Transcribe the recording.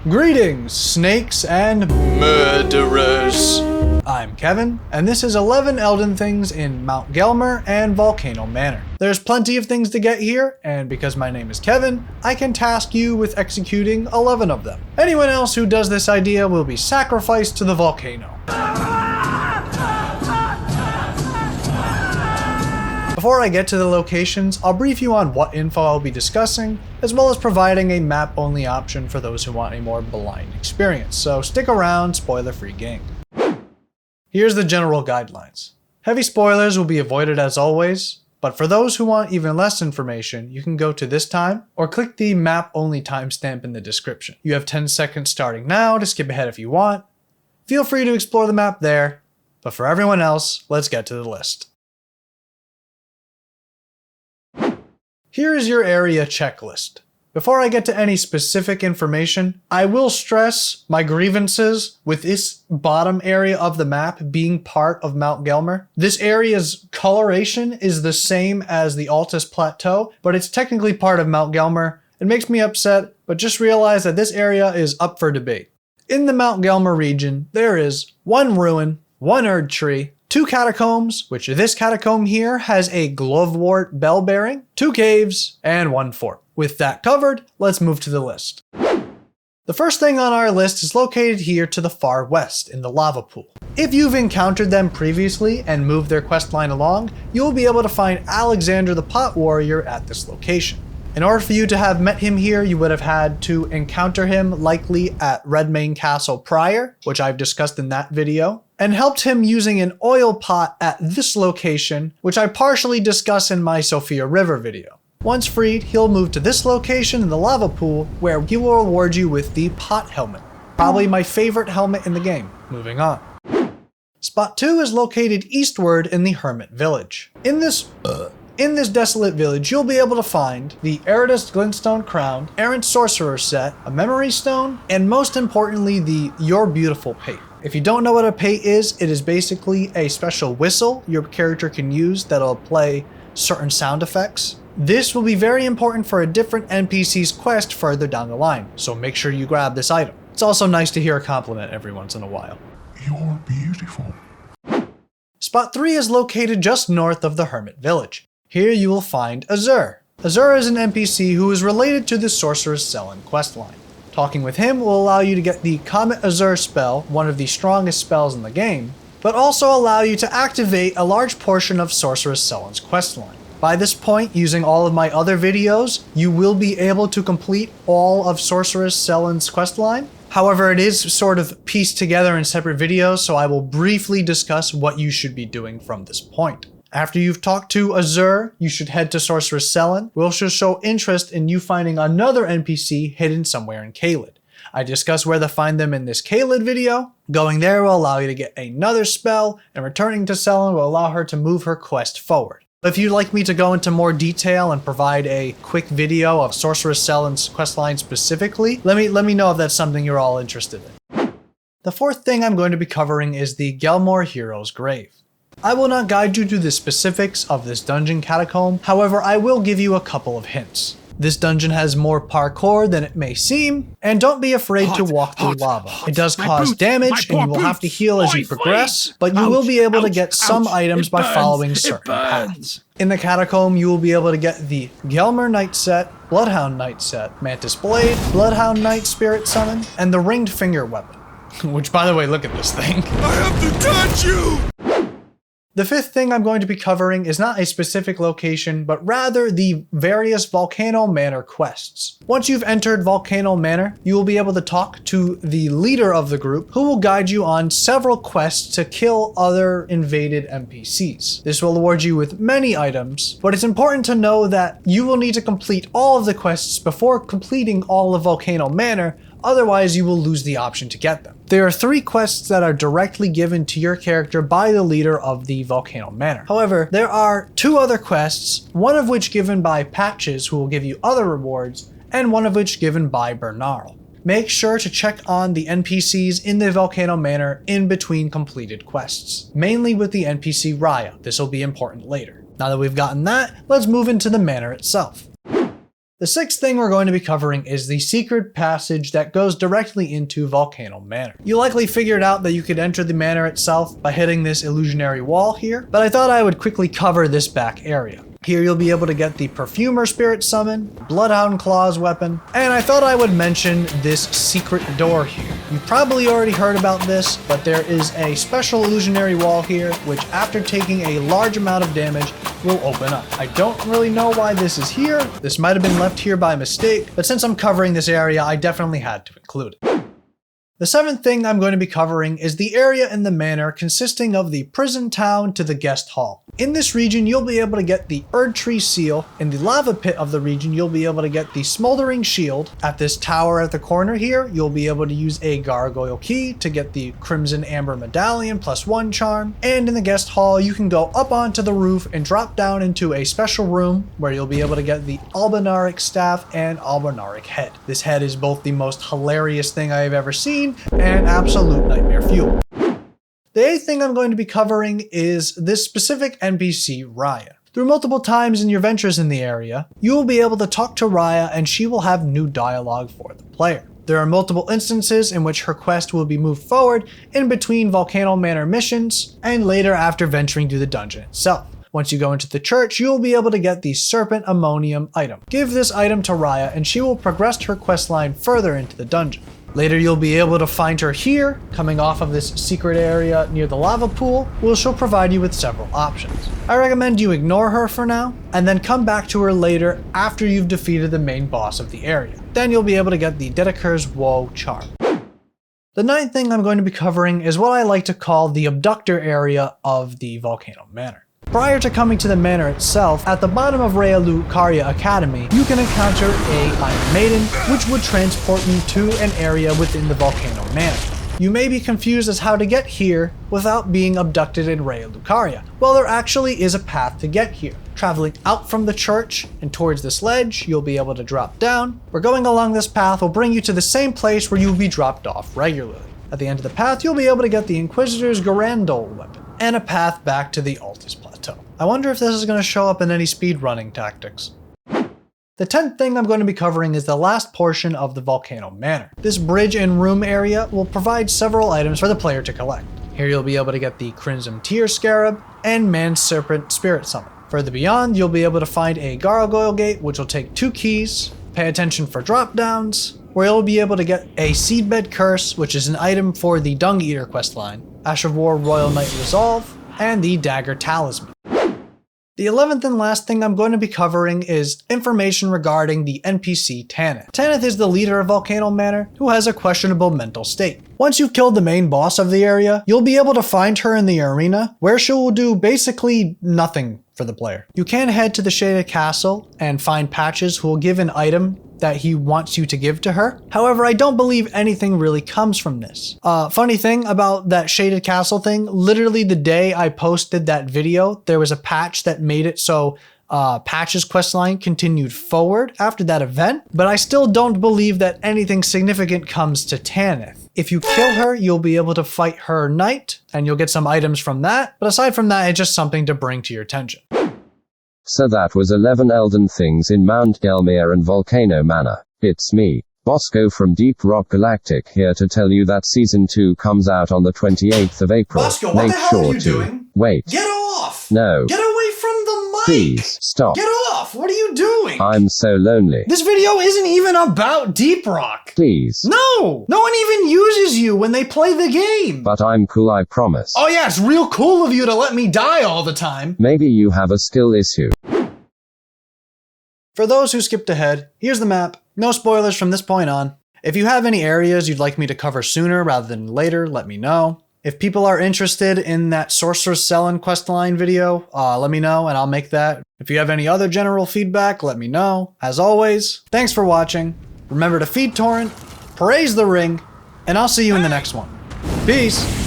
Greetings, snakes and murderers. I'm Kevin, and this is 11 Elden Things in Mount Gelmir and Volcano Manor. There's plenty of things to get here, and because my name is Kevin, I can task you with executing 11 of them. Anyone else who does this idea will be sacrificed to the volcano. Before I get to the locations, I'll brief you on what info I'll be discussing, as well as providing a map-only option for those who want a more blind experience, so stick around, spoiler-free gang. Here's the general guidelines. Heavy spoilers will be avoided as always, but for those who want even less information, you can go to this time, or click the map-only timestamp in the description. You have 10 seconds starting now to skip ahead if you want. Feel free to explore the map there, but for everyone else, let's get to the list. Here is your area checklist. Before I get to any specific information, I will stress my grievances with this bottom area of the map being part of Mount Gelmir. This area's coloration is the same as the Altus Plateau, but it's technically part of Mount Gelmir. It makes me upset, but just realize that this area is up for debate. In the Mount Gelmir region, there is one ruin, one Erd tree, 2 catacombs, which this catacomb here has a glovewort bell bearing, 2 caves, and 1 fort. With that covered, let's move to the list. The first thing on our list is located here to the far west in the lava pool. If you've encountered them previously and moved their questline along, you'll be able to find Alexander the Pot Warrior at this location. In order for you to have met him here, you would have had to encounter him likely at Redmane Castle prior, which I've discussed in that video, and helped him using an oil pot at this location, which I partially discuss in my Sophia River video. Once freed, he'll move to this location in the lava pool, where he will reward you with the pot helmet. Probably my favorite helmet in the game. Moving on. Spot 2 is located eastward in the Hermit Village. In this desolate village, you'll be able to find the Eridus Glintstone Crown, Errant Sorcerer Set, a Memory Stone, and most importantly, the Your Beautiful Pate. If you don't know what a pate is, it is basically a special whistle your character can use that'll play certain sound effects. This will be very important for a different NPC's quest further down the line, so make sure you grab this item. It's also nice to hear a compliment every once in a while. You're beautiful. Spot 3 is located just north of the Hermit Village. Here you will find Azur. Azur is an NPC who is related to the Sorcerer's Cellin questline. Talking with him will allow you to get the Comet Azur spell, one of the strongest spells in the game, but also allow you to activate a large portion of Sorcerer's Cellin's questline. By this point, using all of my other videos, you will be able to complete all of Sorcerer's Cellin's questline. However, it is sort of pieced together in separate videos, so I will briefly discuss what you should be doing from this point. After you've talked to Azur, you should head to Sorcerer's Cellin, which will show interest in you finding another NPC hidden somewhere in Caelid. I discuss where to find them in this Caelid video. Going there will allow you to get another spell, and returning to Cellin will allow her to move her quest forward. If you'd like me to go into more detail and provide a quick video of Sorcerer's Cellin's questline specifically, let me know if that's something you're all interested in. The fourth thing I'm going to be covering is the Gelmir Hero's Grave. I will not guide you to the specifics of this dungeon catacomb, however I will give you a couple of hints. This dungeon has more parkour than it may seem, and don't be afraid to walk through lava. It does cause damage and you will have to heal as you progress, but you will be able to get some items by following certain paths. In the catacomb, you will be able to get the Gelmir Knight set, Bloodhound Knight set, Mantis Blade, Bloodhound Knight Spirit Summon, and the Ringed Finger weapon. Which, by the way, look at this thing. I have to touch you! The fifth thing I'm going to be covering is not a specific location, but rather the various Volcano Manor quests. Once you've entered Volcano Manor, you will be able to talk to the leader of the group, who will guide you on several quests to kill other invaded NPCs. This will award you with many items, but it's important to know that you will need to complete all of the quests before completing all of Volcano Manor, otherwise you will lose the option to get them. There are 3 quests that are directly given to your character by the leader of the Volcano Manor. However, there are 2 other quests, one of which given by Patches, who will give you other rewards, and one of which given by Bernarl. Make sure to check on the NPCs in the Volcano Manor in between completed quests, mainly with the NPC Raya. This will be important later. Now that we've gotten that, let's move into the manor itself. The sixth thing we're going to be covering is the secret passage that goes directly into Volcano Manor. You likely figured out that you could enter the manor itself by hitting this illusionary wall here, but I thought I would quickly cover this back area. Here you'll be able to get the Perfumer Spirit Summon, Bloodhound Claws weapon, and I thought I would mention this secret door here. You've probably already heard about this, but there is a special illusionary wall here, which after taking a large amount of damage, will open up. I don't really know why this is here. This might have been left here by mistake, but since I'm covering this area, I definitely had to include it. The seventh thing I'm going to be covering is the area in the manor consisting of the prison town to the guest hall. In this region, you'll be able to get the Erd Tree Seal. In the lava pit of the region, you'll be able to get the Smoldering Shield. At this tower at the corner here, you'll be able to use a gargoyle key to get the Crimson Amber Medallion +1 charm. And in the guest hall, you can go up onto the roof and drop down into a special room where you'll be able to get the Albinaric Staff and Albinaric Head. This head is both the most hilarious thing I have ever seen and absolute nightmare fuel. The eighth thing I'm going to be covering is this specific NPC, Raya. Through multiple times in your ventures in the area, you will be able to talk to Raya and she will have new dialogue for the player. There are multiple instances in which her quest will be moved forward in between Volcano Manor missions and later after venturing to the dungeon itself. Once you go into the church, you will be able to get the Serpent Ammonium item. Give this item to Raya and she will progress her questline further into the dungeon. Later you'll be able to find her here, coming off of this secret area near the lava pool, where she'll provide you with several options. I recommend you ignore her for now, and then come back to her later after you've defeated the main boss of the area. Then you'll be able to get the Dedeker's Woe charm. The ninth thing I'm going to be covering is what I like to call the abductor area of the Volcano Manor. Prior to coming to the manor itself, at the bottom of Lucaria Academy, you can encounter a Iron Maiden, which would transport you to an area within the Volcano Manor. You may be confused as how to get here without being abducted in Lucaria. Well, there actually is a path to get here. Traveling out from the church and towards this ledge, you'll be able to drop down. Where going along this path will bring you to the same place where you'll be dropped off regularly. At the end of the path, you'll be able to get the Inquisitor's Garandol weapon, and a path back to the Altus Plateau. I wonder if this is going to show up in any speedrunning tactics. The 10th thing I'm going to be covering is the last portion of the Volcano Manor. This bridge and room area will provide several items for the player to collect. Here you'll be able to get the Crimson Tear Scarab and Man Serpent Spirit Summon. Further beyond, you'll be able to find a Gargoyle Gate, which will take 2 keys. Pay attention for drop downs, where you'll be able to get a Seedbed Curse, which is an item for the Dung Eater questline, Ash of War Royal Knight Resolve, and the Dagger Talisman. The 11th and last thing I'm going to be covering is information regarding the NPC Tanith. Tanith is the leader of Volcano Manor, who has a questionable mental state. Once you've killed the main boss of the area, you'll be able to find her in the arena, where she will do basically nothing for the player. You can head to the Shaded Castle and find Patches, who will give an item that he wants you to give to her. However, I don't believe anything really comes from this. Funny thing about that Shaded Castle thing, literally the day I posted that video, there was a patch that made it so Patch's questline continued forward after that event, but I still don't believe that anything significant comes to Tanith. If you kill her, you'll be able to fight her knight, and you'll get some items from that, but aside from that, it's just something to bring to your attention. So that was 11 Elden Things in Mount Gelmir and Volcano Manor. It's me, Bosco from Deep Rock Galactic, here to tell you that Season 2 comes out on the 28th of April. Bosco, what Make the hell sure are you to doing? Wait. Get off! No. Get away from the mic! Please, stop. Get off! What are you doing? I'm so lonely. This video isn't even about Deep Rock. Please. No! No one even uses you when they play the game. But I'm cool, I promise. Oh yeah, it's real cool of you to let me die all the time. Maybe you have a skill issue. For those who skipped ahead, here's the map. No spoilers from this point on. If you have any areas you'd like me to cover sooner rather than later, let me know. If people are interested in that Sorcerer's Cellin questline video, let me know and I'll make that. If you have any other general feedback, let me know. As always, thanks for watching. Remember to feed Torrent, praise the ring, and I'll see you in the next one. Peace!